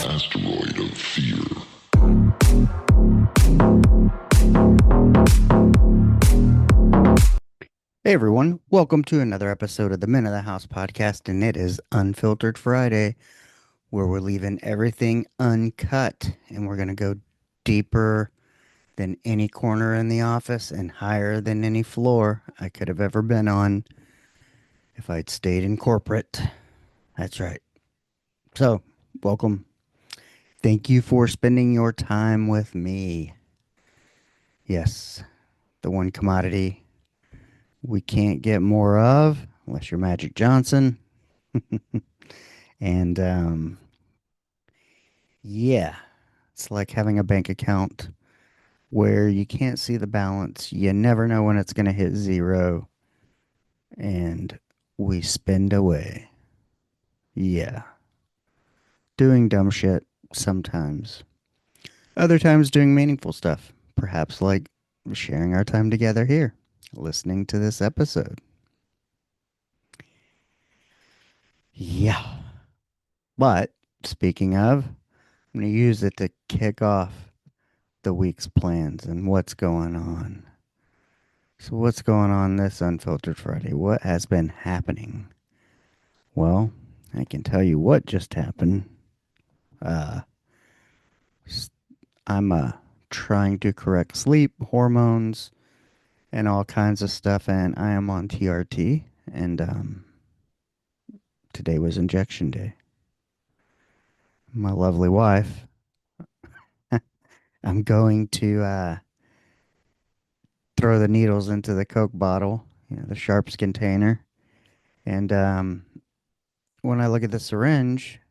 Asteroid of fear. Hey everyone, welcome to another episode of the Men of the House podcast, and it is Unfiltered Friday, where we're leaving everything uncut, and we're going to go deeper than any corner in the office and higher than any floor I could have ever been on if I'd stayed in corporate. That's right. So, welcome. Thank you for spending your time with me. Yes, the one commodity we can't get more of, unless you're Magic Johnson. And yeah, it's like having a bank account where you can't see the balance. You never know when it's going to hit zero, and we spend away. Yeah, doing dumb shit sometimes. Other times doing meaningful stuff, perhaps like sharing our time together here, listening to this episode. Yeah, but speaking of, I'm going to use it to kick off the week's plans and what's going on. So, what's going on this Unfiltered Friday? What has been happening? Well, I can tell you what just happened. Uh, s- I'm trying to correct sleep, hormones, and all kinds of stuff, and I am on TRT. And today was injection day. My lovely wife, I'm going to throw the needles into the Coke bottle, the sharps container, and when I look at the syringe,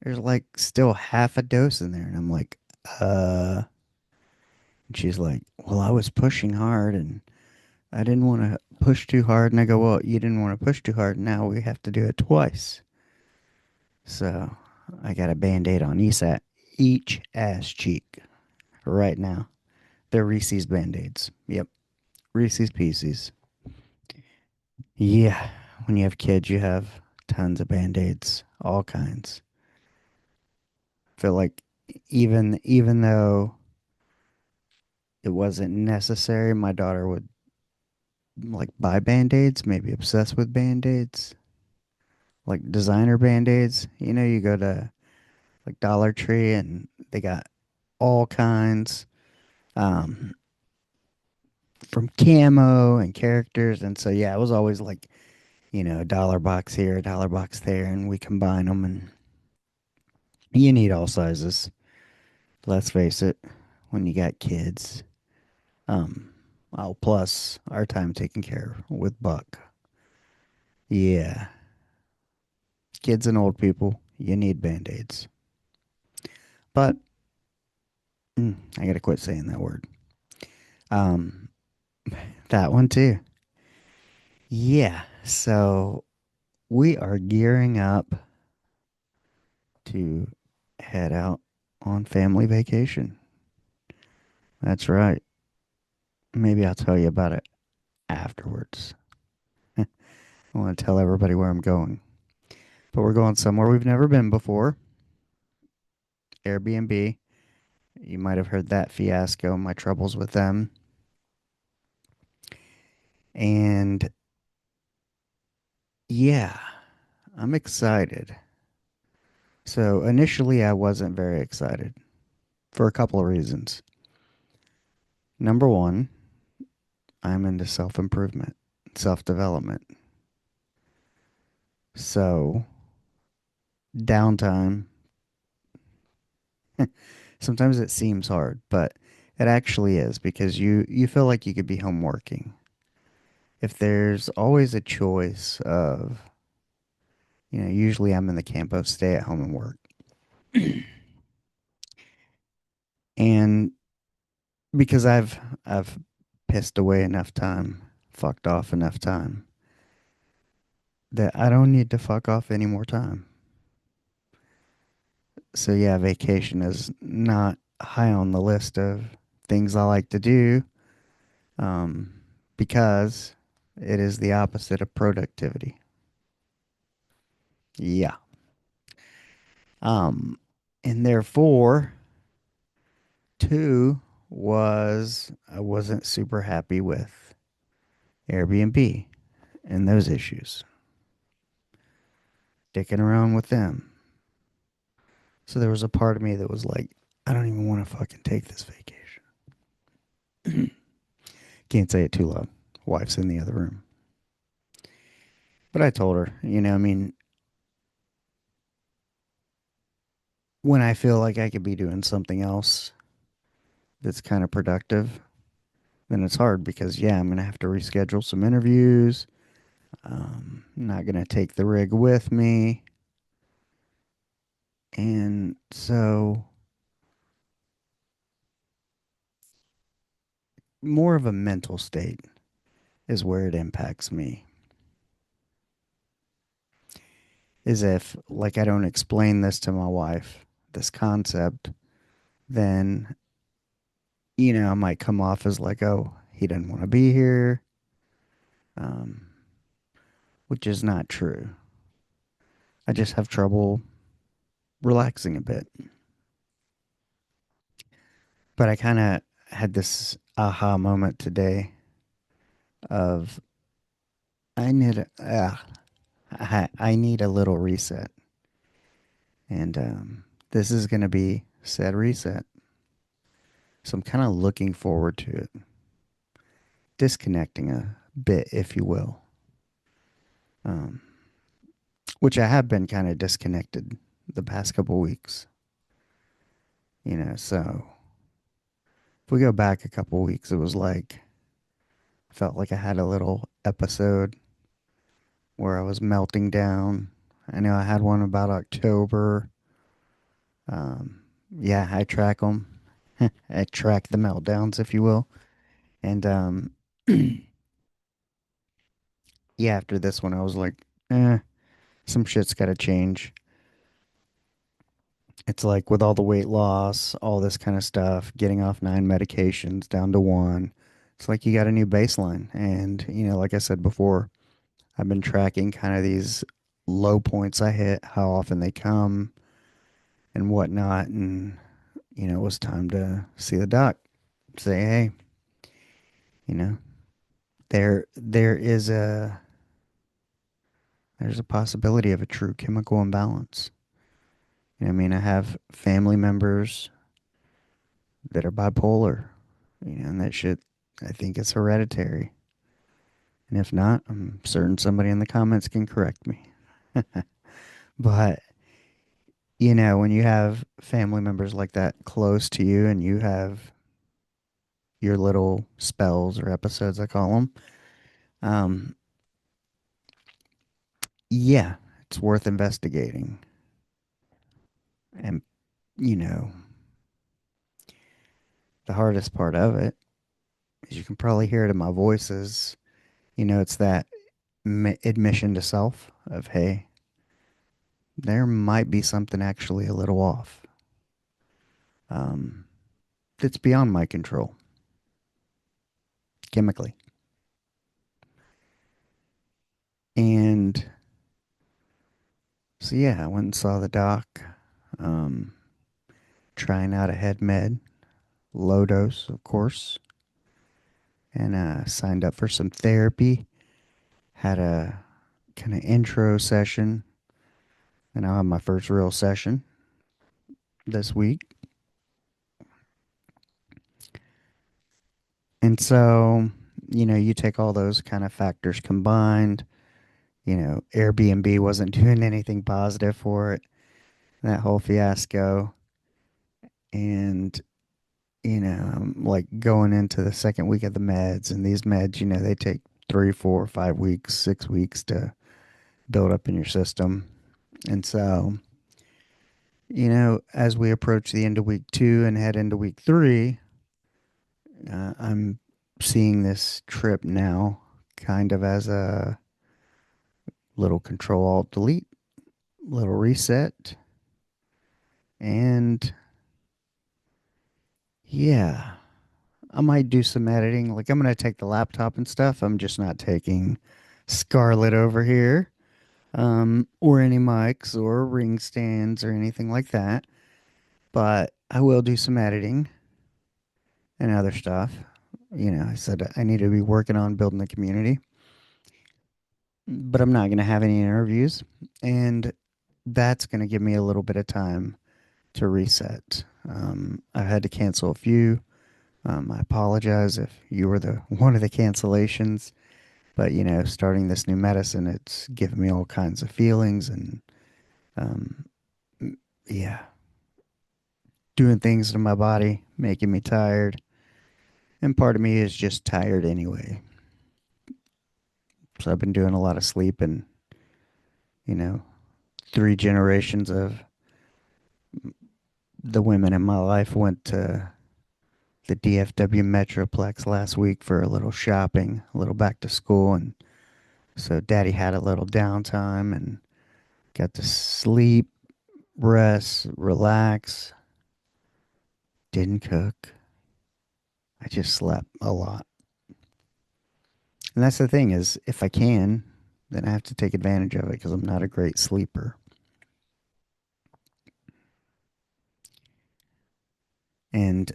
there's like still half a dose in there. And I'm like, uh, and she's like, well, I was pushing hard and I didn't want to push too hard. And I go, well, you didn't want to push too hard. Now we have to do it twice. So I got a band aid on each ass cheek right now. They're Reese's band aids. Yep. Reese's Pieces. Yeah. When you have kids, you have tons of band aids, all kinds. Feel like even though it wasn't necessary, my daughter would like buy band-aids, maybe obsessed with band-aids, like designer band-aids. You go to like Dollar Tree and they got all kinds um from camo and characters. And so yeah, it was always like, a dollar box here, a dollar box there, and we combine them, and you need all sizes. Let's face it, when you got kids. Um oh, plus our time taken care of with Buck. Yeah, kids and old people, you need band-aids. But I gotta quit saying that word. Um, that one too. Yeah. So we are gearing up to head out on family vacation. That's right. Maybe I'll tell you about it afterwards. I want to tell everybody where I'm going. But we're going somewhere we've never been before. Airbnb. You might have heard that fiasco, my troubles with them. And yeah, I'm excited. So initially, I wasn't very excited for a couple of reasons. Number one, I'm into self improvement, self development. So, downtime, sometimes it seems hard, but it actually is because you feel like you could be home working. If there's always a choice of, usually I'm in the camp of stay at home and work. And because I've pissed away enough time, fucked off enough time that I don't need to fuck off any more time. So yeah, vacation is not high on the list of things I like to do, um, because it is the opposite of productivity. Yeah. Um, and therefore, two was I wasn't super happy with Airbnb and those issues, dicking around with them. So there was a part of me that was like, I don't even want to fucking take this vacation. Can't say it too loud. Wife's in the other room. But I told her, I mean, when I feel like I could be doing something else that's kind of productive, then it's hard because, yeah, I'm going to have to reschedule some interviews. I'm not going to take the rig with me. And so, more of a mental state is where it impacts me. Is if, like, I don't explain this to my wife, this concept, then, I might come off as like, oh, he doesn't want to be here, um, which is not true. I just have trouble relaxing a bit. But I kind of had this aha moment today of I need a little reset, and this is going to be said reset. So I'm kind of looking forward to it, disconnecting a bit, if you will, um, which I have been kind of disconnected the past couple weeks. So if we go back a couple weeks, it was like I felt like I had a little episode where I was melting down. I know I had one about October. Um, yeah, I track them. I track the meltdowns, if you will. And yeah, after this one, I was like, some shit's got to change. It's like with all the weight loss, all this kind of stuff, getting off 9 medications down to one. It's like you got a new baseline. And, like I said before, I've been tracking kind of these low points I hit, how often they come, and whatnot. And, it was time to see the doc. Say, hey, you know, there is there's a possibility of a true chemical imbalance. I mean, I have family members that are bipolar, and that shit, I think it's hereditary. And if not, I'm certain somebody in the comments can correct me. But, when you have family members like that close to you and you have your little spells or episodes, I call them, um, yeah, it's worth investigating. And, you know, the hardest part of it, as you can probably hear it in my voice, is, it's that admission to self of, hey, there might be something actually a little off. Um, that's beyond my control, chemically. And so, yeah, I went and saw the doc, um, trying out a head med, low dose, of course, and signed up for some therapy. Had a kind of intro session, and I'll have my first real session this week. And so, you take all those kind of factors combined. Airbnb wasn't doing anything positive for it, that whole fiasco. And, like going into the second week of the meds, and these meds, they take 3, 4, 5 weeks, 6 weeks to build up in your system. And so, as we approach the end of week 2 and head into week 3, I'm seeing this trip now kind of as a little control alt delete, little reset. And yeah, I might do some editing. Like, I'm going to take the laptop and stuff. I'm just not taking Scarlett over here. or any mics or ring stands or anything like that. But I will do some editing and other stuff. I said I need to be working on building the community, but I'm not going to have any interviews. And that's going to give me a little bit of time to reset. I had to cancel a few. I apologize if you were the one of the cancellations, but starting this new medicine, it's given me all kinds of feelings and um, yeah, doing things to my body, making me tired, and part of me is just tired anyway. So I've been doing a lot of sleep, and you know, 3 generations of the women in my life went to the DFW Metroplex last week for a little shopping, a little back to school, and so Daddy had a little downtime and got to sleep, rest, relax. Didn't cook. I just slept a lot. And that's the thing is, if I can, then I have to take advantage of it because I'm not a great sleeper. And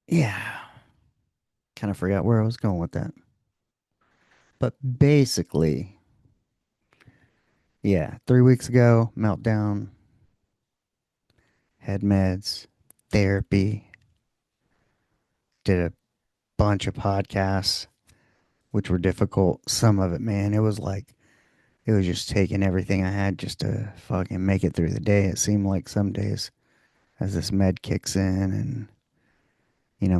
yeah, kind of forgot where I was going with that. But basically, yeah, 3 weeks ago, meltdown, had meds, therapy, did a bunch of podcasts, which were difficult. Some of it, man, it was just taking everything I had just to fucking make it through the day. It seemed like some days as this med kicks in and,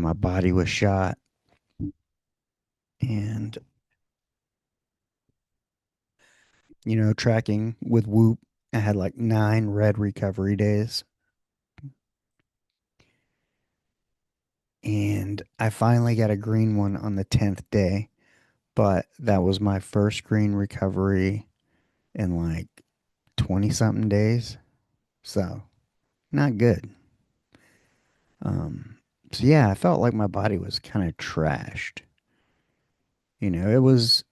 my body was shot and, tracking with Whoop, I had like 9 red recovery days. And I finally got a green one on the 10th day, but that was my first green recovery in like 20 something days. So, not good. Um, so yeah, I felt like my body was kind of trashed. It was,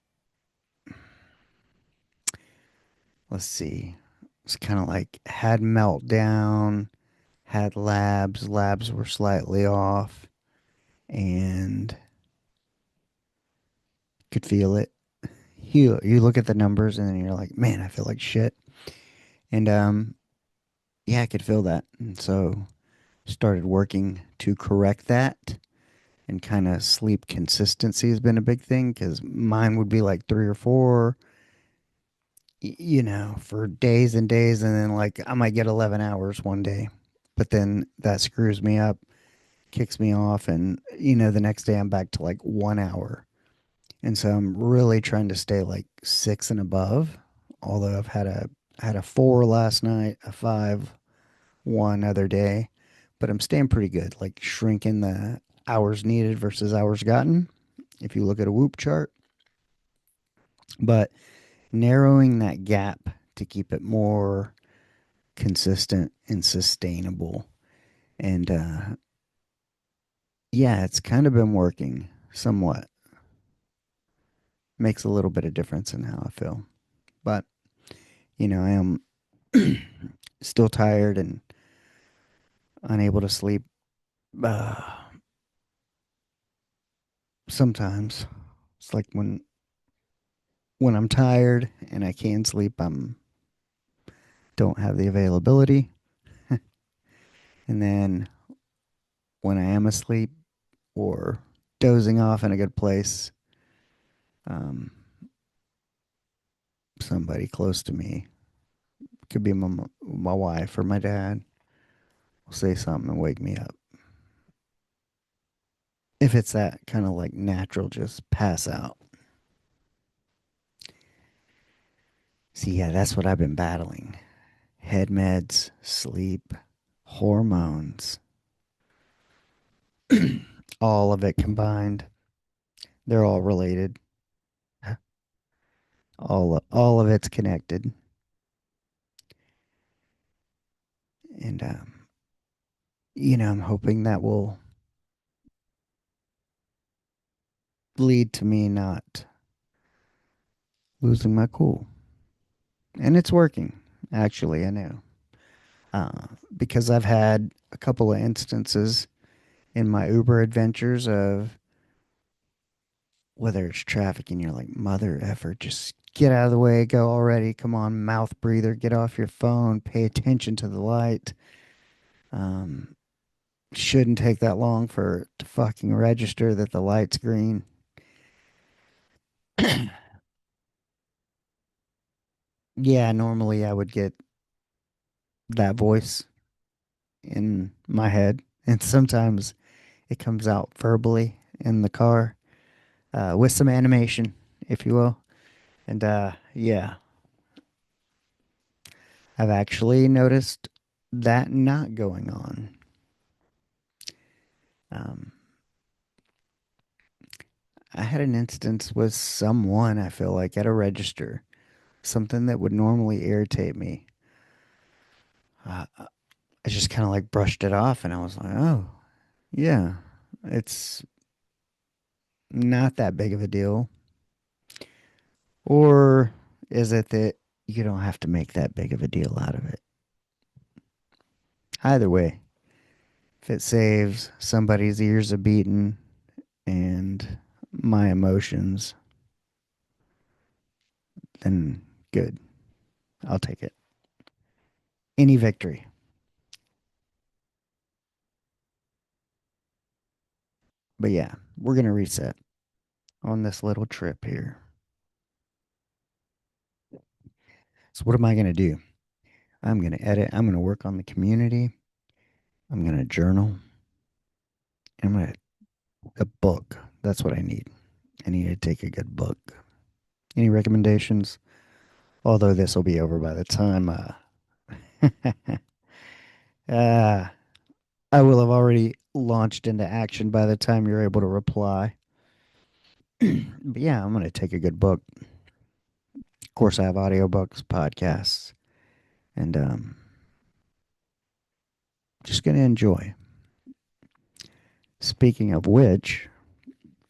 let's see, it's kind of like had meltdown, had labs were slightly off, and could feel it. You look at the numbers and then you're like, man, I feel like shit. And yeah, I could feel that. And so started working to correct that. And kind of sleep consistency has been a big thing because mine would be like 3 or 4, for days and days. And then like I might get 11 hours one day, but then that screws me up, kicks me off. And, the next day I'm back to like 1 hour. And so I'm really trying to stay like 6 and above. Although I had a 4 last night, a 5 one other day, but I'm staying pretty good, like shrinking the hours needed versus hours gotten, if you look at a Whoop chart, but narrowing that gap to keep it more consistent and sustainable. And yeah, it's kind of been working somewhat. Makes a little bit of difference in how I feel. But, I am still tired and unable to sleep uh, sometimes. It's like when I'm tired and I can sleep, I'm don't have the availability. And then when I am asleep or dozing off in a good place, um, somebody close to me, could be my wife or my dad, will say something and wake me up. If it's that kind of like natural, just pass out. See, yeah, that's what I've been battling. Head meds, sleep, hormones, all of it combined. They're all related. All of it's connected. And I'm hoping that will lead to me not losing my cool. And it's working, actually, I know. Because I've had a couple of instances in my Uber adventures of whether it's traffic and you're like, mother effer, just get out of the way, go already. Come on, mouth breather, get off your phone, pay attention to the light. Um, shouldn't take that long for it to fucking register that the light's green. Yeah, normally I would get that voice in my head, and sometimes it comes out verbally in the car with some animation, if you will. And yeah, I've actually noticed that not going on. Um, I had an instance with someone, I feel like, at a register, something that would normally irritate me. I just kind of like brushed it off and I was like, oh, yeah, it's not that big of a deal. Or is it that you don't have to make that big of a deal out of it? Either way, if it saves somebody's ears a beating and my emotions, then good. I'll take it. Any victory. But yeah, we're going to reset on this little trip here. So, what am I going to do? I'm going to edit. I'm going to work on the community. I'm going to journal. I'm going to a book. That's what I need. I need to take a good book. Any recommendations? Although this will be over by the time uh, I will have already launched into action by the time you're able to reply. But yeah, I'm going to take a good book. Of course, I have audiobooks, podcasts, and just going to enjoy. Speaking of which,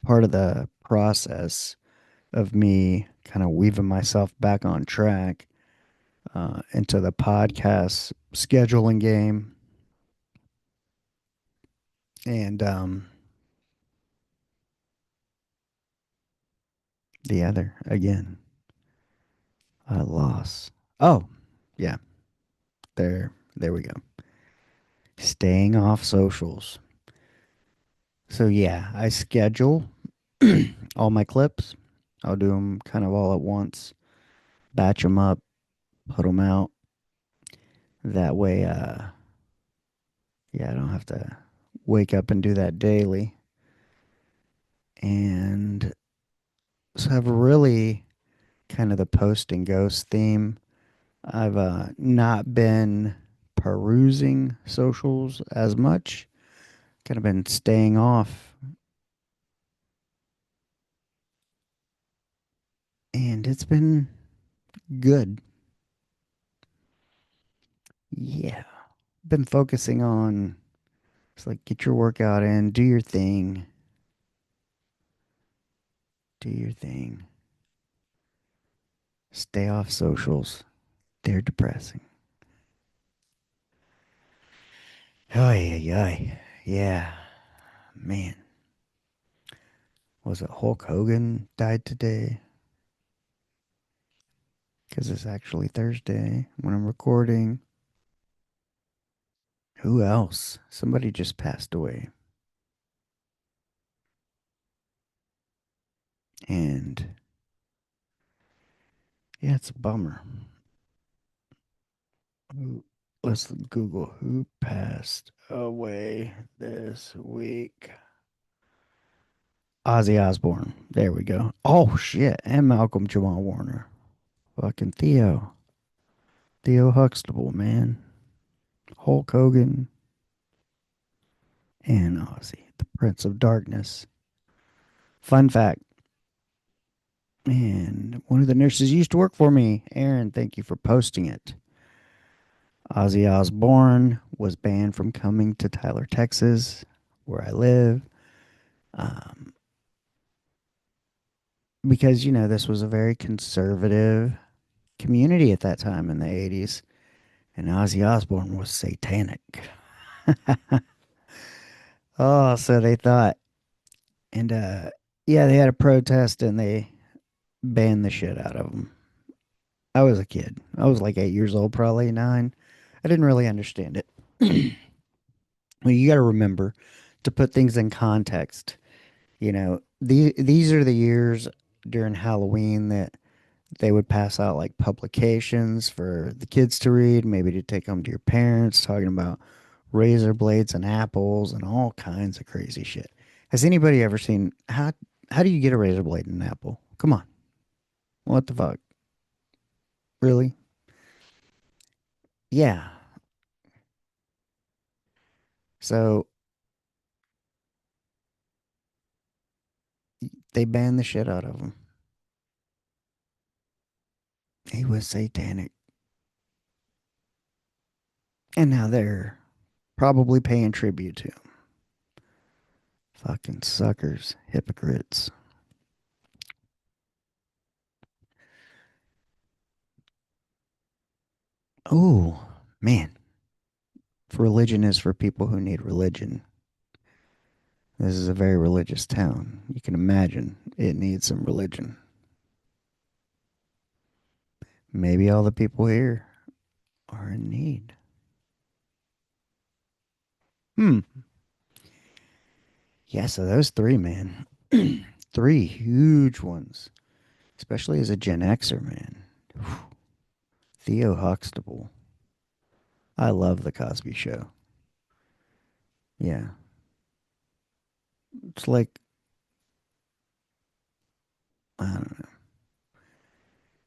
part of the process of me kind of weaving myself back on track into the podcast scheduling game and the other again, loss. Oh, yeah, there we go. Staying off socials. So yeah, I schedule all my clips. I'll do them kind of all at once, batch them up, put them out. That way, yeah, I don't have to wake up and do that daily. And so I've really kind of the post and ghost theme. I've not been perusing socials as much. Kind of been staying off, and it's been good. Yeah, been focusing on it's like get your workout in, do your thing, stay off socials. They're depressing. Oh yeah, yeah, yeah, man. Was it Hulk Hogan died today? Because it's actually Thursday when I'm recording. Who else? Somebody just passed away. And yeah, it's a bummer. Let's Google who passed away this week. Ozzy Osbourne. There we go. Oh shit. And Malcolm Jamal Warner. Fucking Theo. Theo Huxtable, man. Hulk Hogan and Ozzy, the Prince of Darkness. Fun fact. And one of the nurses used to work for me. Aaron, thank you for posting it. Ozzy Osbourne was banned from coming to Tyler, Texas, where I live. Um, because this was a very conservative community at that time in the 80s, and Ozzy Osbourne was satanic. Oh, so they thought. And yeah, they had a protest and they banned the shit out of him. I was a kid. I was like 8 years old, probably nine. I didn't really understand it. Well, you got to remember to put things in context. These are the years during Halloween that they would pass out like publications for the kids to read, maybe to take home to your parents, talking about razor blades and apples and all kinds of crazy shit. Has anybody ever seen how do you get a razor blade and an apple? Come on. What the fuck? Really? Yeah. So they banned the shit out of him. He was satanic. And now they're probably paying tribute to him. Fucking suckers, hypocrites. Oh, man. Religion is for people who need religion. This is a very religious town. You can imagine it needs some religion. Maybe all the people here are in need. Hmm. Yeah, so those three, man. Three huge ones, especially as a Gen Xer, man. Theo Huxtable. I love The Cosby Show. Yeah. It's like, I don't know.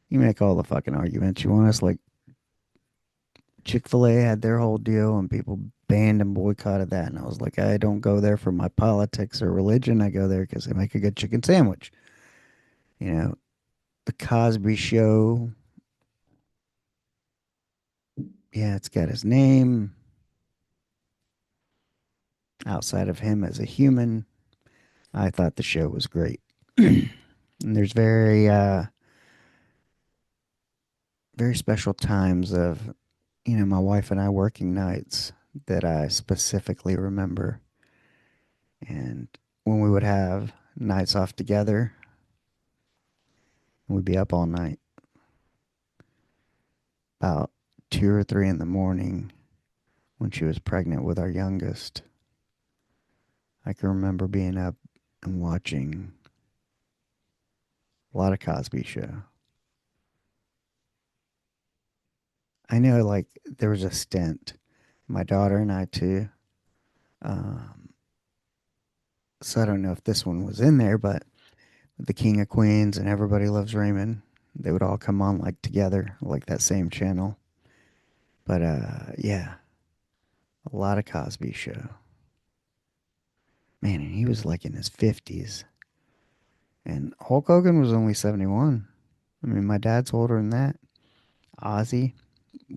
You make all the fucking arguments you want. It's like Chick fil A had their whole deal and people banned and boycotted that. And I was like, I don't go there for my politics or religion. I go there because they make a good chicken sandwich. You know, The Cosby Show. Yeah, it's got his name outside of him as a human. I thought the show was great. And there's very special times of, my wife and I working nights that I specifically remember. And when we would have nights off together, we'd be up all night, about 2 or 3 in the morning when she was pregnant with our youngest. I can remember being up and watching a lot of Cosby Show. I know, like, there was a stint, my daughter and I too. Um, so I don't know if this one was in there, but The King of Queens and Everybody Loves Raymond, they would all come on like together, like that same channel. But yeah, a lot of Cosby Show. Man, and he was like in his 50s. And Hulk Hogan was only 71. I mean, my dad's older than that. Ozzy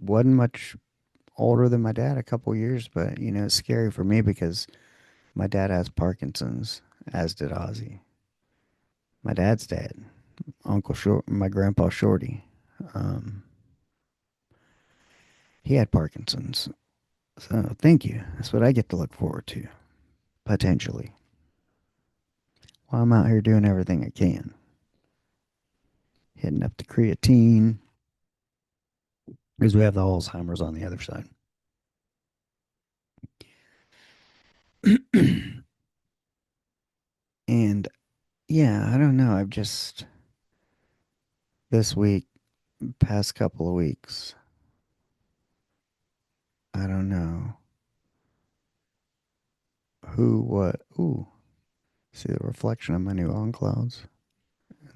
wasn't much older than my dad, a couple years, but it's scary for me because my dad has Parkinson's, as did Ozzy. My dad's dad, Uncle Short, my grandpa Shorty, um, he had Parkinson's. So thank you. That's what I get to look forward to, potentially, while I'm out here doing everything I can. Hitting up the creatine, because we have the Alzheimer's on the other side. And yeah, I don't know. I've just, this week, past couple of weeks, I don't know who, what. Ooh, see the reflection of my new on clouds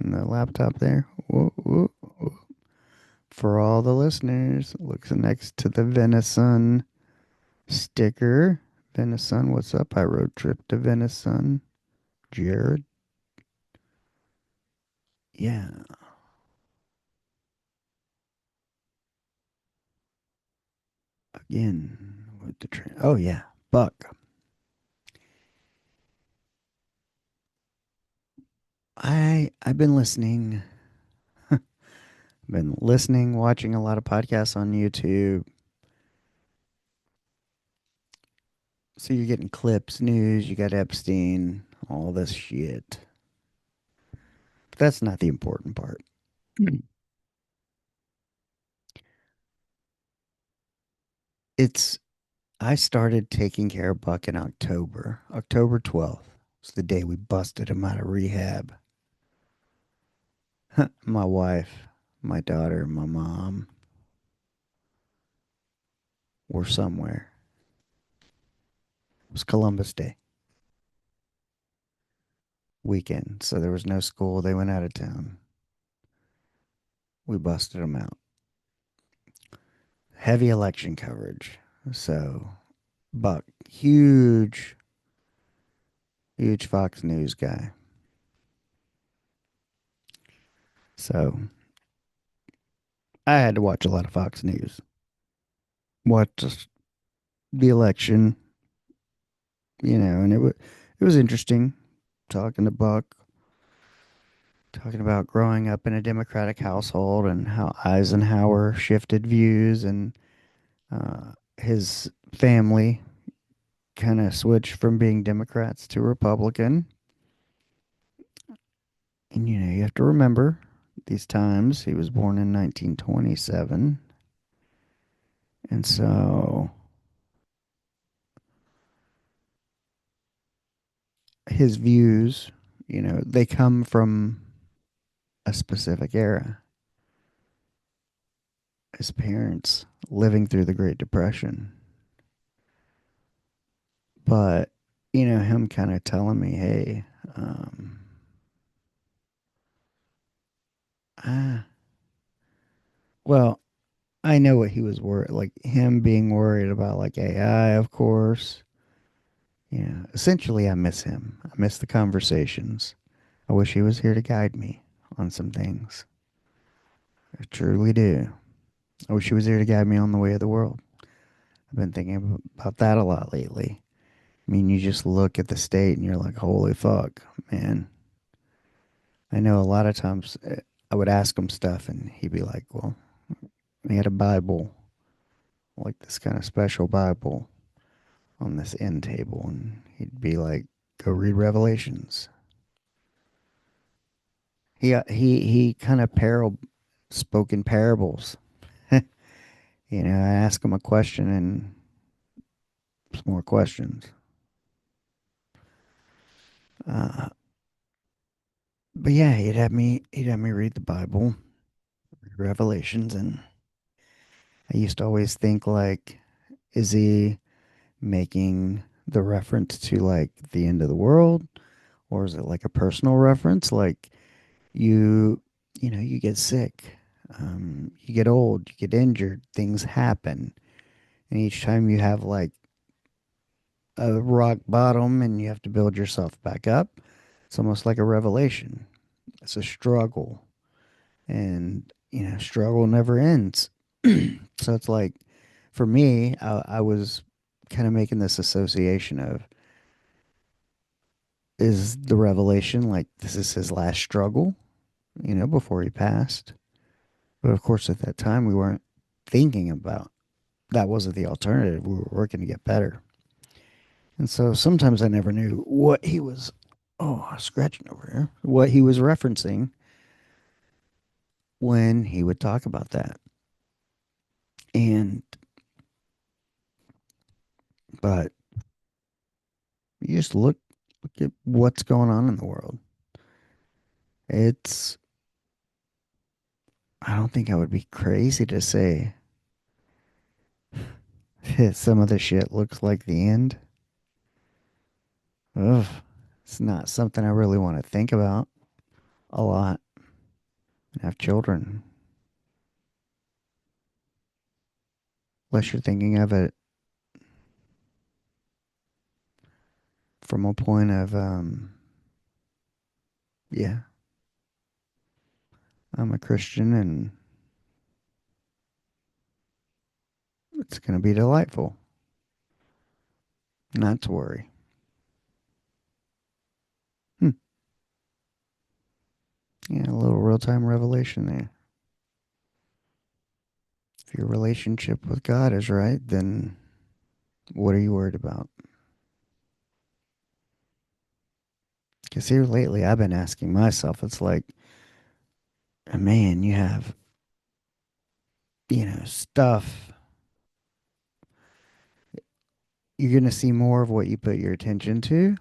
in the laptop there. Whoa, whoa, whoa. For all the listeners, looks next to the venison sticker. Venison, what's up? I road trip to venison. Jared. Yeah, again with the train. Oh yeah, Buck. I've been listening, watching a lot of podcasts on YouTube. So you're getting clips, news, you got Epstein, all this shit. But that's not the important part. It's I started taking care of Buck in October. October 12th was the day we busted him out of rehab. My wife, my daughter, my mom were somewhere. It was Columbus Day weekend, so there was no school. They went out of town. We busted them out. Heavy election coverage. So, Buck, huge Fox News guy. So, I had to watch a lot of Fox News. Watch the election, and it was interesting talking to Buck, talking about growing up in a Democratic household and how Eisenhower shifted views and his family kind of switched from being Democrats to Republican. And you have to remember these times. He was born in 1927. And so his views, they come from a specific era. His parents living through the Great Depression. But, him kind of telling me, hey, ah, well, I know what he was worried, like him being worried about like AI, of course. Yeah, essentially, I miss him. I miss the conversations. I wish he was here to guide me on some things. I truly do. I wish he was here to guide me on the way of the world. I've been thinking about that a lot lately. I mean, you just look at the state and you're like, holy fuck, man. I know a lot of times I would ask him stuff and he'd be like, well, he had a Bible, like this kind of special Bible on this end table. And he'd be like, go read Revelations. He kind of spoke in parables. I ask him a question and some more questions. Uh, but yeah, he'd have me read the Bible, read Revelations, and I used to always think like, is he making the reference to like the end of the world, or is it like a personal reference? Like you get sick, you get old, you get injured, things happen, and each time you have like a rock bottom and you have to build yourself back up. It's almost like a revelation. It's a struggle, and struggle never ends. So it's like, for me, I was kind of making this association of, is the revelation like this is his last struggle, before he passed. But of course, at that time, we weren't thinking about that. Wasn't the alternative. We were working to get better. And so sometimes I never knew what he was, oh, scratching over here, what he was referencing when he would talk about that. And, but you just look at what's going on in the world. It's, I don't think I would be crazy to say some of the shit looks like the end. Ugh, it's not something I really want to think about a lot and have children, unless you're thinking of it from a point of, yeah, I'm a Christian and it's going to be delightful not to worry. Hmm. Yeah, a little real time revelation there. If your relationship with God is right, then what are you worried about? Because here lately, I've been asking myself, it's like, man, you have, stuff. You're going to see more of what you put your attention to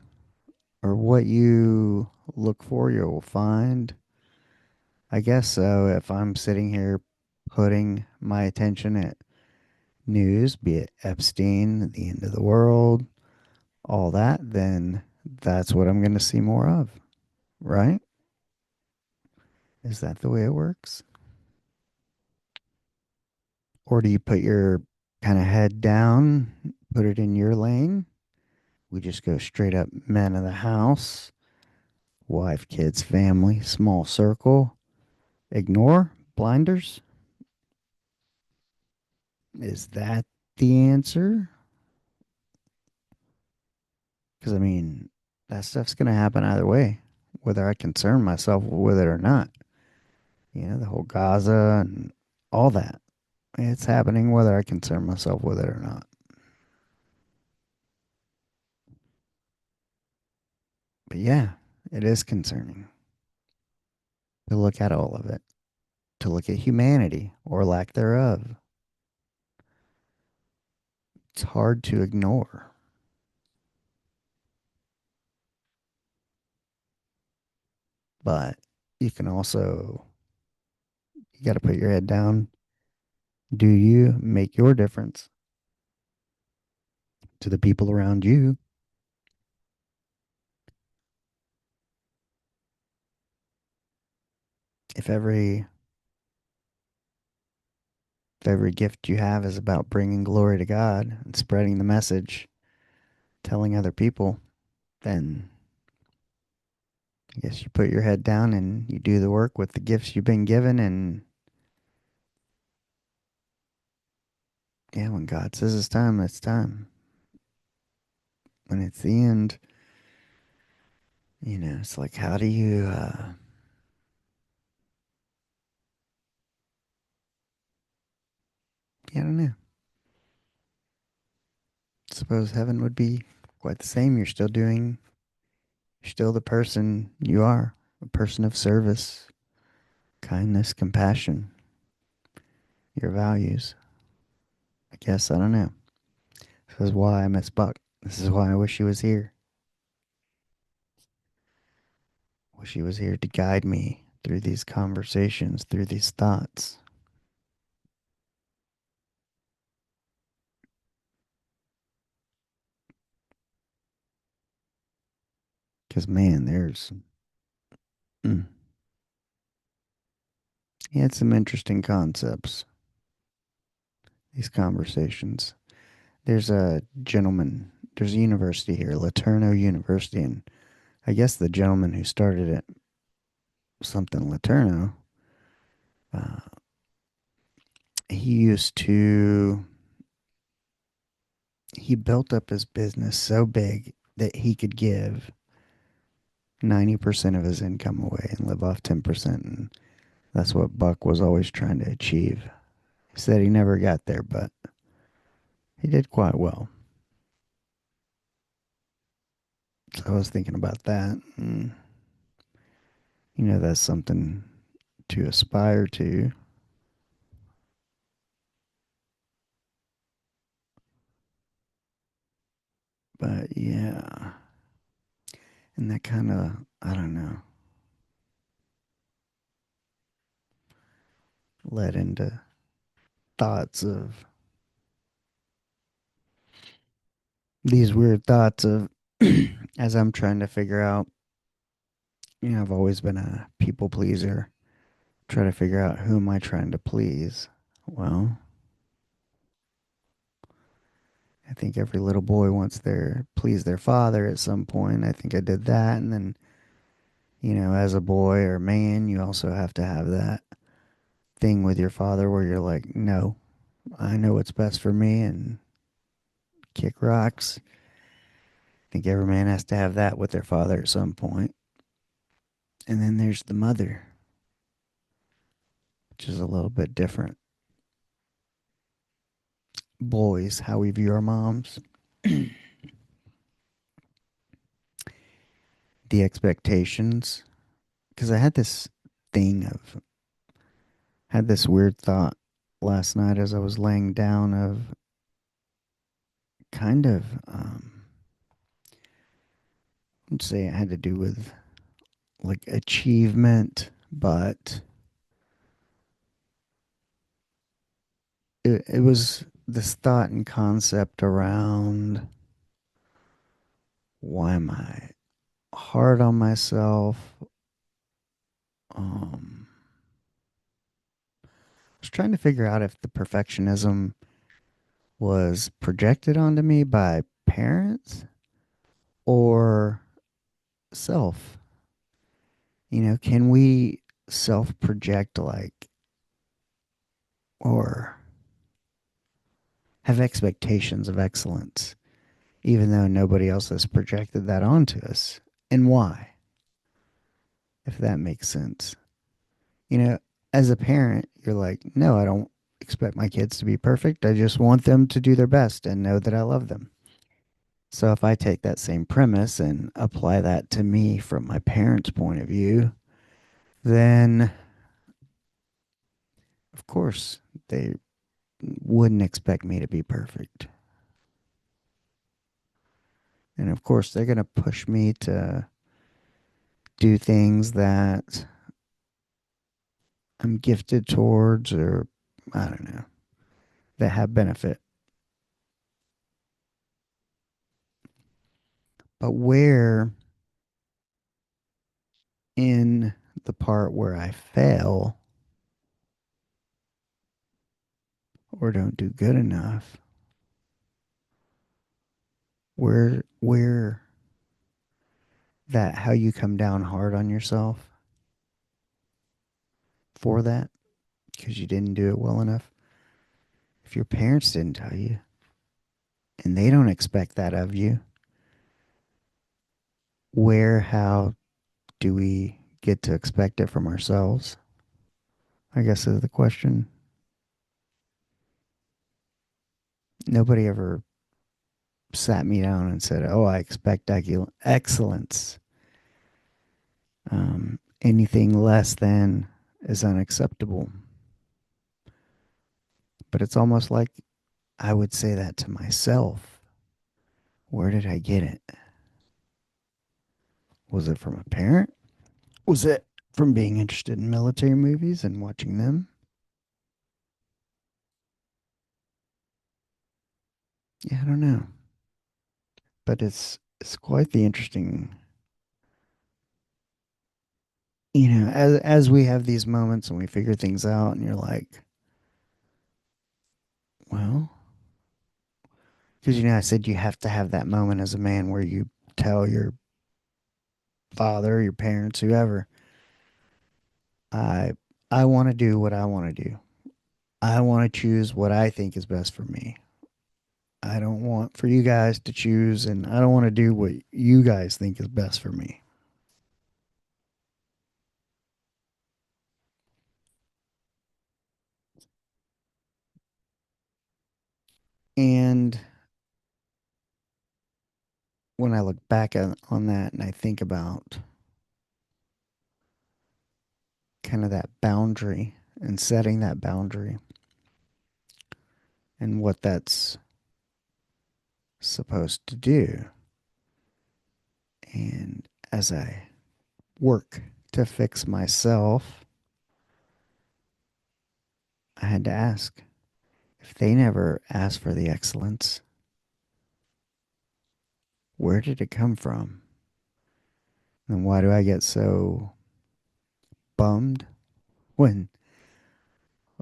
or what you look for, you'll find. I guess so. If I'm sitting here putting my attention at news, be it Epstein, the end of the world, all that, then that's what I'm going to see more of, right? Is that the way it works? Or do you put your kind of head down, put it in your lane? We just go straight up men of the house, wife, kids, family, small circle, ignore, blinders. Is that the answer? Because, I mean, that stuff's going to happen either way, whether I concern myself with it or not. The whole Gaza and all that. It's happening whether I concern myself with it or not. But yeah, it is concerning to look at all of it, to look at humanity or lack thereof. It's hard to ignore, but you can also, you got to put your head down. Do you make your difference to the people around you? If every if every gift you have is about bringing glory to God and spreading the message, telling other people, then I guess you put your head down and you do the work with the gifts you've been given. And yeah, when God says it's time, it's time. When it's the end, it's like, how do you, I don't know. Suppose heaven would be quite the same. You're still the person you are, a person of service, kindness, compassion, your values. I guess, I don't know. This is why I miss Buck. This is why I wish he was here. Wish he was here to guide me through these conversations, through these thoughts. Because, man, mm, he had some interesting concepts, these conversations. There's a university here, Laterno University, and I guess the gentleman who started it, something Laterno, uh, he used to, he built up his business so big that he could give 90% of his income away and live off 10%. And that's what Buck was always trying to achieve. He said he never got there, but he did quite well. So I was thinking about that. And, that's something to aspire to. But yeah, and that kind of, I don't know, led into thoughts of these weird thoughts of as I'm trying to figure out, I've always been a people pleaser. Try to figure out who am I trying to please. Well, I think every little boy wants their please their father at some point. I think I did that, and then as a boy or man, you also have to have that thing with your father where you're like, no, I know what's best for me, and kick rocks. I think every man has to have that with their father at some point. And then there's the mother. which is a little bit different. Boys, how we view our moms. The expectations. Because I had this thing of, had this weird thought last night as I was laying down of kind of, let's say it had to do with like achievement, but it was this thought and concept around why am I hard on myself? Um, I was trying to figure out if the perfectionism was projected onto me by parents or self. Can we self project like, or have expectations of excellence, even though nobody else has projected that onto us? And why, if that makes sense? You know, as a parent, you're like, no, I don't expect my kids to be perfect. I just want them to do their best and know that I love them. So if I take that same premise and apply that to me from my parents' point of view, then of course they wouldn't expect me to be perfect. And of course they're going to push me to do things that I'm gifted towards, or I don't know, that have benefit. But where in the part where I fail or don't do good enough, where that how you come down hard on yourself for that because you didn't do it well enough. If your parents didn't tell you and they don't expect that of you, how do we get to expect it from ourselves? I guess is the question. Nobody ever sat me down and said, "Oh, I expect excellence. Anything less than is unacceptable." But it's almost like I would say that to myself. Where did I get it? Was it from a parent? Was it from being interested in military movies and watching them? Yeah, I don't know. But it's quite the interesting, as we have these moments and we figure things out and you're like, well, because I said you have to have that moment as a man where you tell your father, your parents, whoever, I I want to do what I want to do. I want to choose what I think is best for me. I don't want for you guys to choose, and I don't want to do what you guys think is best for me. And when I look back on that and I think about kind of that boundary and setting that boundary and what that's supposed to do, and as I work to fix myself, I had to ask, if they never asked for the excellence, where did it come from? And why do I get so bummed when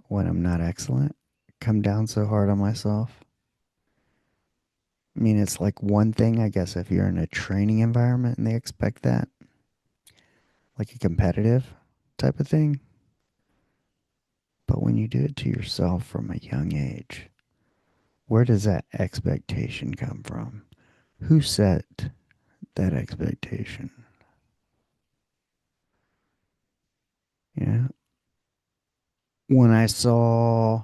I'm not excellent? Come down so hard on myself. I mean, it's like one thing, I guess, if you're in a training environment and they expect that, like a competitive type of thing. But when you do it to yourself from a young age, where does that expectation come from? Who set that expectation? Yeah. when I saw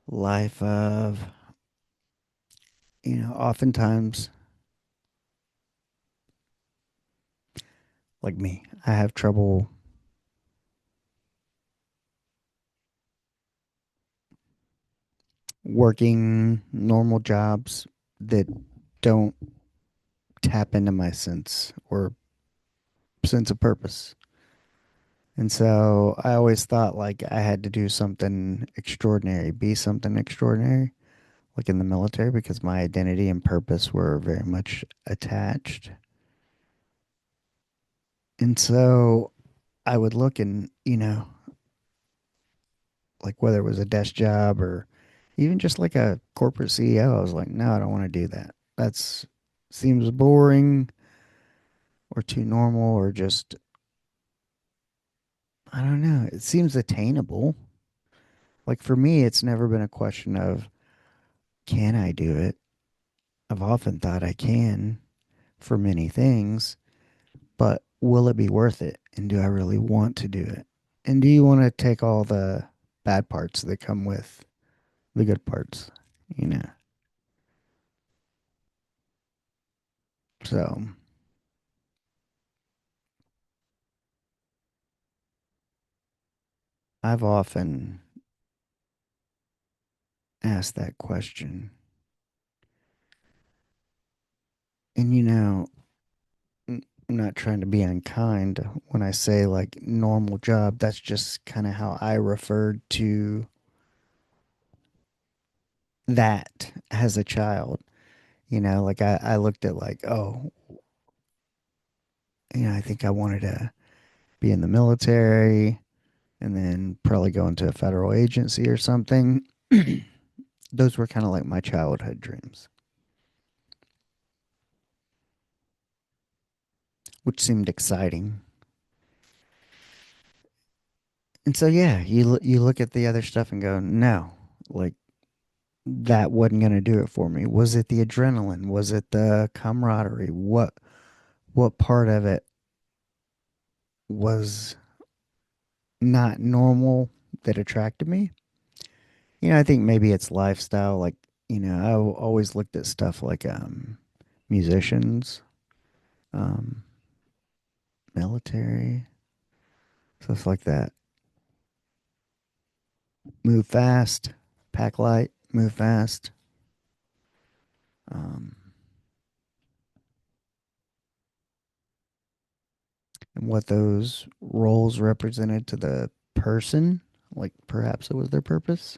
life of, oftentimes, like me, I have trouble working normal jobs that don't tap into my sense of purpose. And so I always thought like I had to do something extraordinary, be something extraordinary, like in the military, because my identity and purpose were very much attached. And so I would look and, like whether it was a desk job or even just like a corporate CEO, I was like, no, I don't want to do that. That's seems boring or too normal or just, I don't know. It seems attainable. Like for me, it's never been a question of, can I do it? I've often thought I can for many things, but will it be worth it? And do I really want to do it? And do you want to take all the bad parts that come with the good parts? You know? So I've often asked that question. And I'm not trying to be unkind when I say like normal job. That's just kind of how I referred to that as a child. Like I looked at like, oh, I think I wanted to be in the military and then probably go into a federal agency or something. Those were kind of like my childhood dreams, which seemed exciting. And so yeah, you look at the other stuff and go, no, like that wasn't going to do it for me. Was it the adrenaline? Was it the camaraderie? What part of it was not normal that attracted me? I think maybe it's lifestyle. Like, I always looked at stuff like musicians, um, military, stuff like that. Move fast, pack light, move fast. Um, and what those roles represented to the person, like perhaps it was their purpose.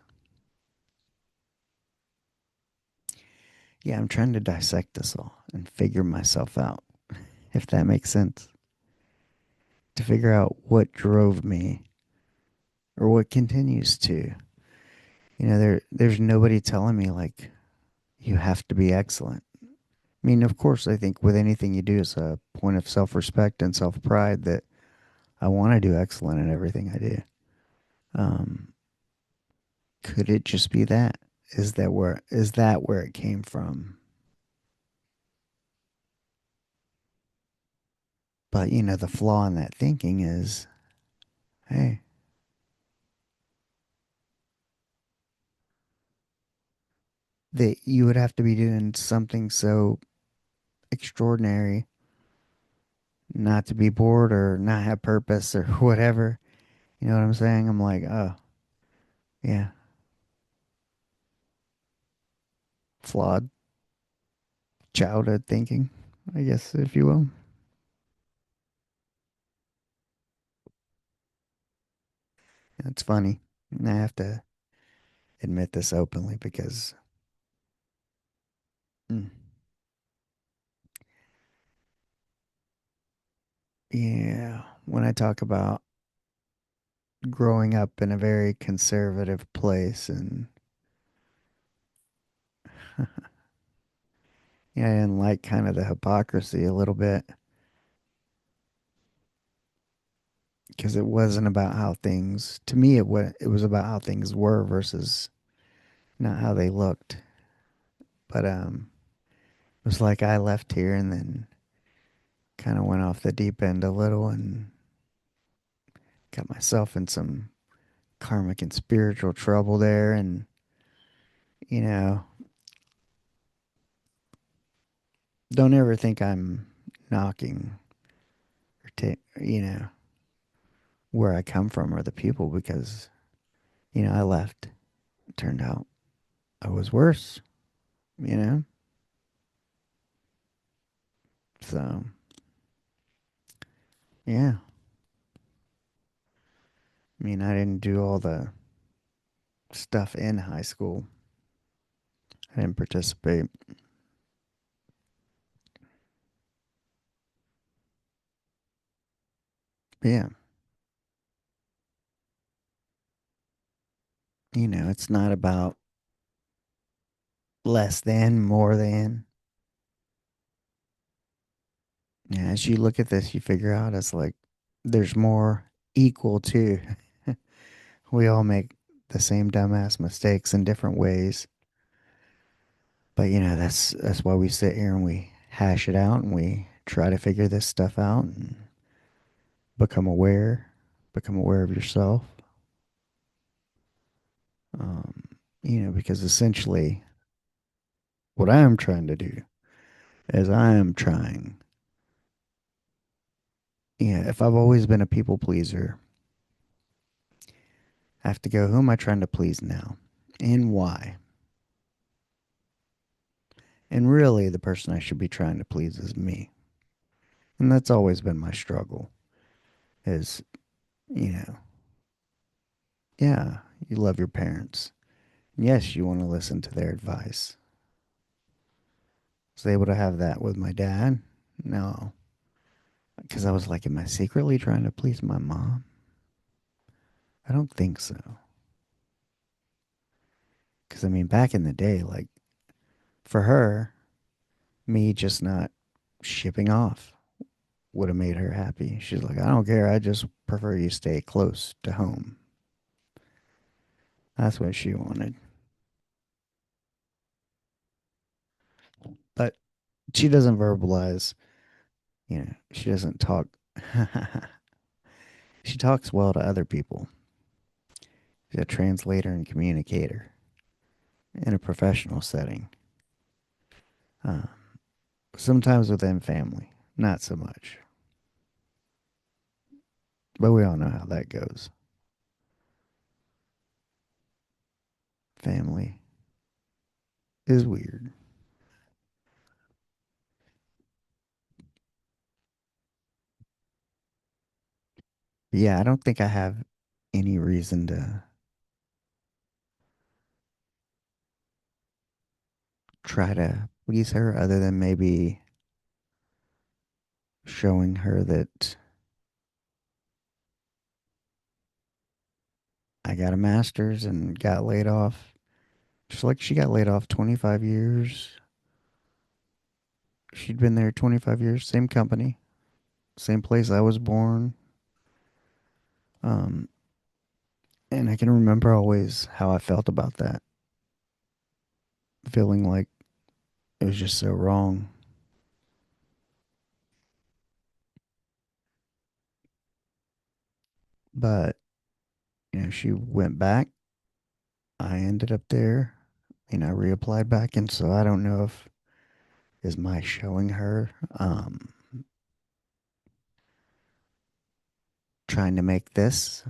Yeah, I'm trying to dissect this all and figure myself out, if that makes sense. To figure out what drove me or what continues to. There's nobody telling me like you have to be excellent. I mean, of course, I think with anything you do is a point of self-respect and self-pride that I want to do excellent in everything I do. Um, could it just be that? Is that where it came from? But the flaw in that thinking is, hey, that you would have to be doing something so extraordinary not to be bored or not have purpose or whatever. You know what I'm saying? I'm like, oh, yeah, flawed childhood thinking, I guess, if you will. It's funny. And I have to admit this openly because, mm, yeah, when I talk about growing up in a very conservative place and yeah, I didn't like kind of the hypocrisy a little bit because it wasn't about how things, to me, it was about how things were versus not how they looked. But it was like I left here and then kind of went off the deep end a little and got myself in some karmic and spiritual trouble there. And, you know, don't ever think I'm knocking or, where I come from or the people because, I left. It turned out I was worse, you know? So, yeah. I mean, I didn't do all the stuff in high school. I didn't participate. But yeah, it's not about less than, more than. Yeah, as you look at this, you figure out it's like there's more equal to. We all make the same dumbass mistakes in different ways. But that's why we sit here and we hash it out and we try to figure this stuff out and become aware, become aware of yourself. Um, because essentially what I am trying to do is I am trying. Yeah, if I've always been a people pleaser, I have to go, who am I trying to please now? And why? And really, the person I should be trying to please is me. And that's always been my struggle is, you know, yeah, you love your parents. Yes, you want to listen to their advice. Was I able to have that with my dad? No. Because I was like, am I secretly trying to please my mom? I don't think so. Because, I mean, back in the day, like, for her, me just not shipping off would have made her happy. She's like, I don't care. I just prefer you stay close to home. That's what she wanted. But she doesn't verbalize, she doesn't talk. She talks well to other people. She's a translator and communicator in a professional setting. Uh, Sometimes within family, not so much. But we all know how that goes. Family is weird. But yeah, I don't think I have any reason to try to please her other than maybe showing her that I got a master's and got laid off. Just like she got laid off 25 years. She'd been there 25 years, same company, same place I was born. Um, and I can remember always how I felt about that, feeling like it was just so wrong. But, she went back. I ended up there and I reapplied back. And so I don't know if is my showing her, trying to make this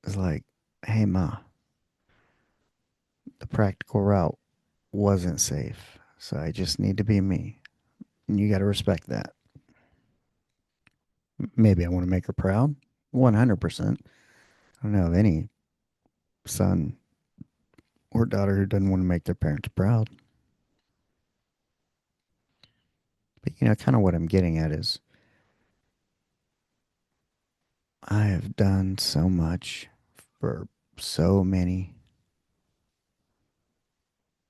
is like, hey, ma, the practical route wasn't safe. So I just need to be me. And you got to respect that. Maybe I want to make her proud. 100%. I don't know of any son or daughter who doesn't want to make their parents proud. But, kind of what I'm getting at is I have done so much for so many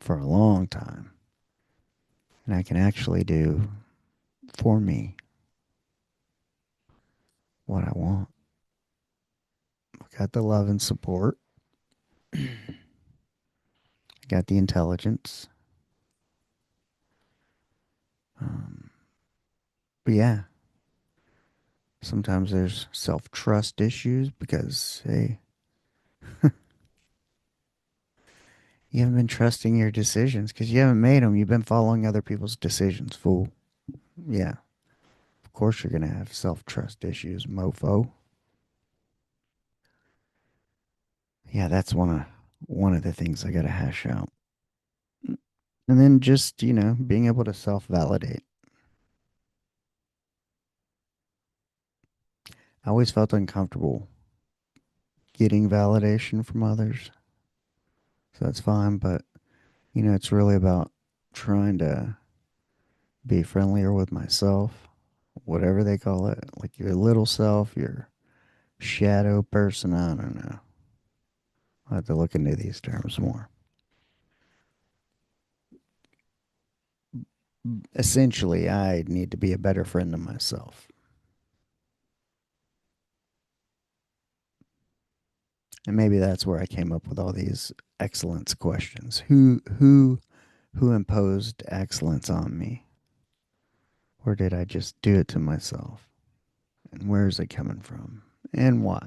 for a long time. And I can actually do for me what I want. I got the love and support. I got the intelligence. Um, but yeah, Sometimes there's self trust issues because, hey, you haven't been trusting your decisions because you haven't made them. You've been following other people's decisions, fool. Yeah, of course you're going to have self trust issues, mofo. Yeah, that's one of the things I got to hash out. And then just, being able to self validate. I always felt uncomfortable getting validation from others. So that's fine. But, it's really about trying to be friendlier with myself, whatever they call it. Like your little self, your shadow person. I don't know. I'll have to look into these terms more. Essentially, I need to be a better friend to myself. And maybe that's where I came up with all these excellence questions. Who imposed excellence on me? Or did I just do it to myself? And where is it coming from? And why?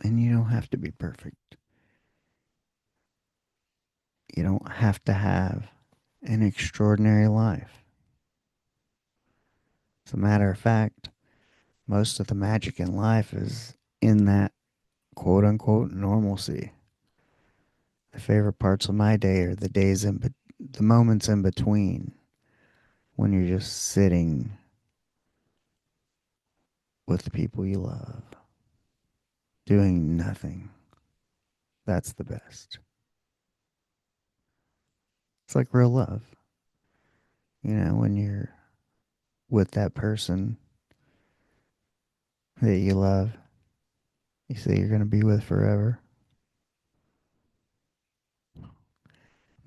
And you don't have to be perfect. You don't have to have an extraordinary life. As a matter of fact, most of the magic in life is in that quote unquote normalcy. The favorite parts of my day are the moments in between when you're just sitting with the people you love, doing nothing. That's the best. It's like real love. When you're with that person that you love, you say you're going to be with forever,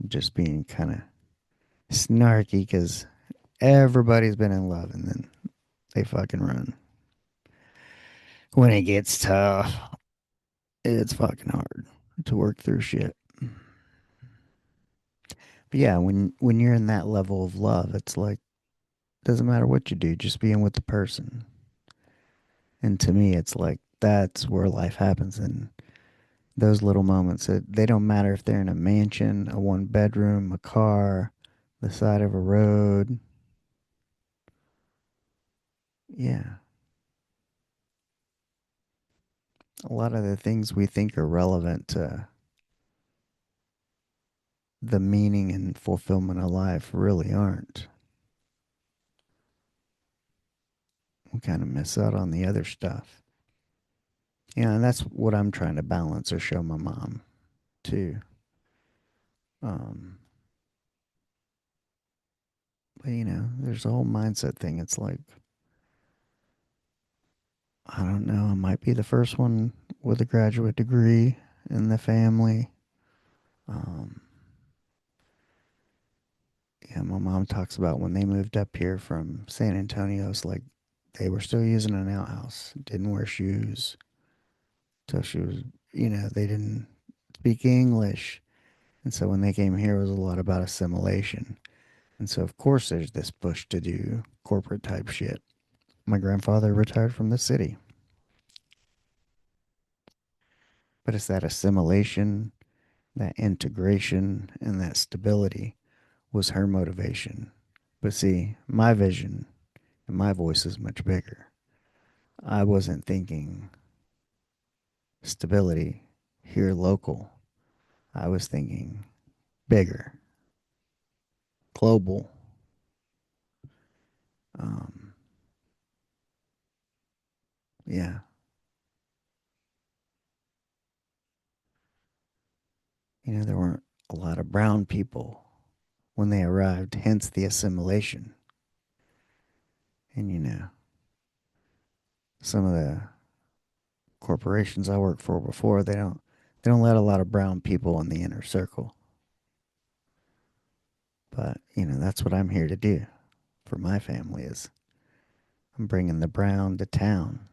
just being kind of snarky because everybody's been in love and then they fucking run. When it gets tough, it's fucking hard to work through shit. But yeah, when you're in that level of love, it's like doesn't matter what you do, just being with the person. And to me, it's like that's where life happens. And those little moments, they don't matter if they're in a mansion, a one bedroom, a car, the side of a road. Yeah, a lot of the things we think are relevant to the meaning and fulfillment of life really aren't. We kind of miss out on the other stuff. And that's what I'm trying to balance or show my mom too. Um, but there's a whole mindset thing. It's like, I don't know, I might be the first one with a graduate degree in the family. Um, yeah, my mom talks about when they moved up here from San Antonio, it's like they were still using an outhouse, didn't wear shoes till she was, they didn't speak English. And so when they came here, it was a lot about assimilation. And so, of course, there's this push to do corporate type shit. My grandfather retired from the city, but it's that assimilation, that integration, and that stability was her motivation. But see, my vision and my voice is much bigger. I wasn't thinking stability here local. I was thinking bigger, global. Um, yeah, there weren't a lot of brown people when they arrived, hence the assimilation. And some of the corporations I worked for before, they don't let a lot of brown people in the inner circle. But, that's what I'm here to do for my family is I'm bringing the brown to town.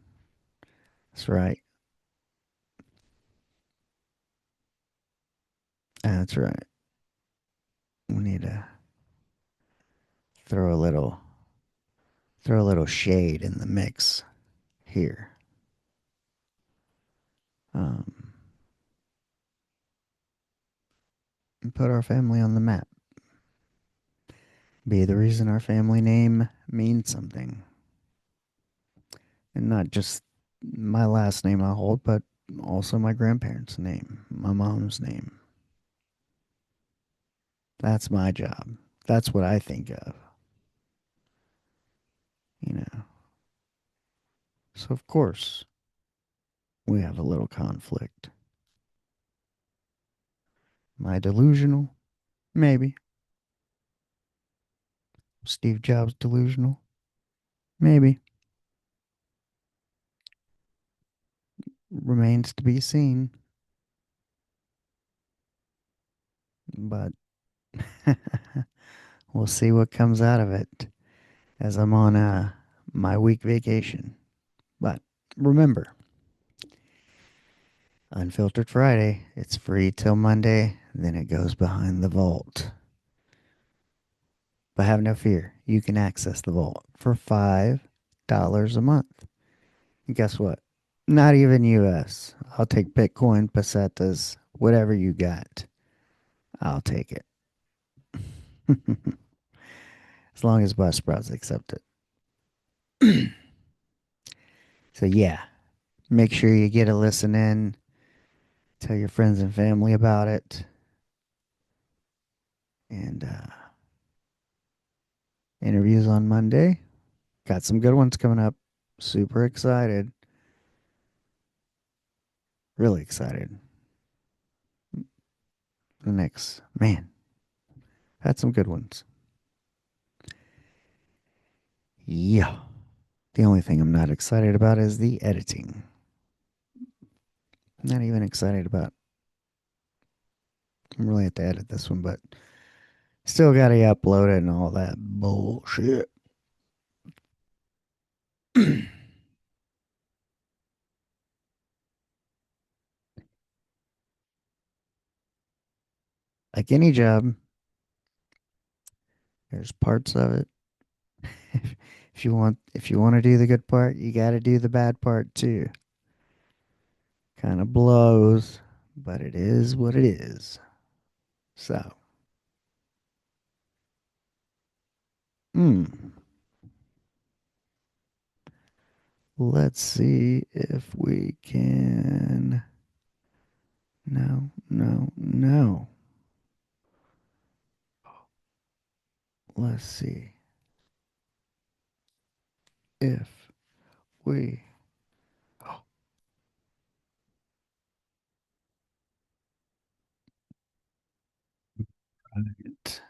That's right. That's right. We need to throw a little throw a little shade in the mix here. Um, and put our family on the map. Be the reason our family name means something. And not just my last name I hold, but also my grandparents' name, my mom's name. That's my job. That's what I think of, you know. So, of course, we have a little conflict. Am I delusional? Maybe. Steve Jobs delusional? Maybe. Remains to be seen. But we'll see what comes out of it as I'm on my week vacation. But remember, Unfiltered Friday, it's free till Monday, then it goes behind the vault. But have no fear, you can access the vault for $5 a month. And guess what? Not even US. I'll take Bitcoin, pesetas, whatever you got. I'll take it. As long as Bus Sprouts accept it. So, yeah, make sure you get a listen in. Tell your friends and family about it. And interviews on Monday. Got some good ones coming up. Super excited. Really excited. The next, man, had some good ones. Yeah. The only thing I'm not excited about is the editing. Not even excited about. I'm really have to edit this one, but still got to upload it and all that bullshit. Like any job, there's parts of it. If you want to do the good part, you got to do the bad part too. Kind of blows, but it is what it is. So, hmm, let's see if we can. No, no, no. Let's see if we. Right.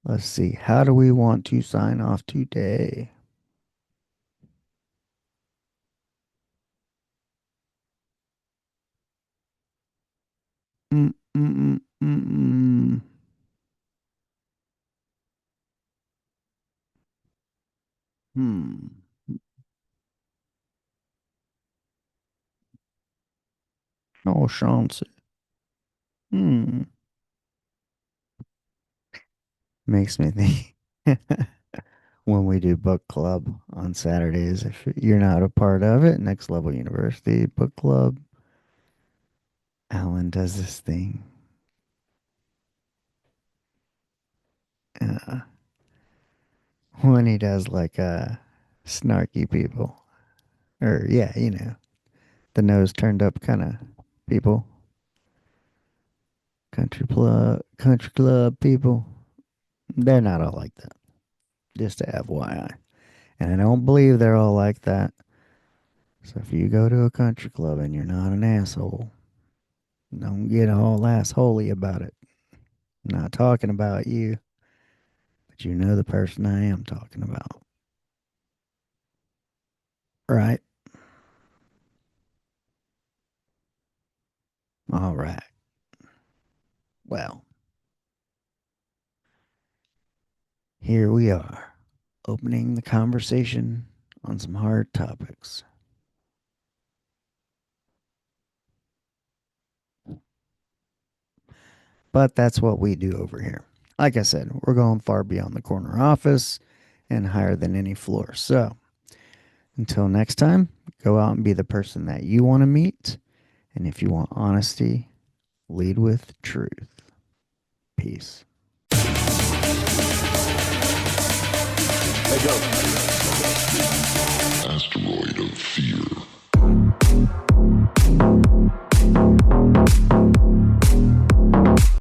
Let's see. How do we want to sign off today? Mm, mm, mm, mm, mm. Hmm. No chance. Hmm. Makes me think when we do book club on Saturdays, if you're not a part of it, Next Level University Book Club, Alan does this thing. Uh, when he does like snarky people, or yeah, the nose turned up kind of people, country club people. They're not all like that. Just to FYI, and I don't believe they're all like that. So if you go to a country club and you're not an asshole, don't get all assholey about it. I'm not talking about you, but you know the person I am talking about, right? All right. Well, here we are, opening the conversation on some hard topics. But that's what we do over here. Like I said, we're going far beyond the corner office and higher than any floor. So until next time, go out and be the person that you want to meet. And if you want honesty, lead with truth. Peace. Asteroid of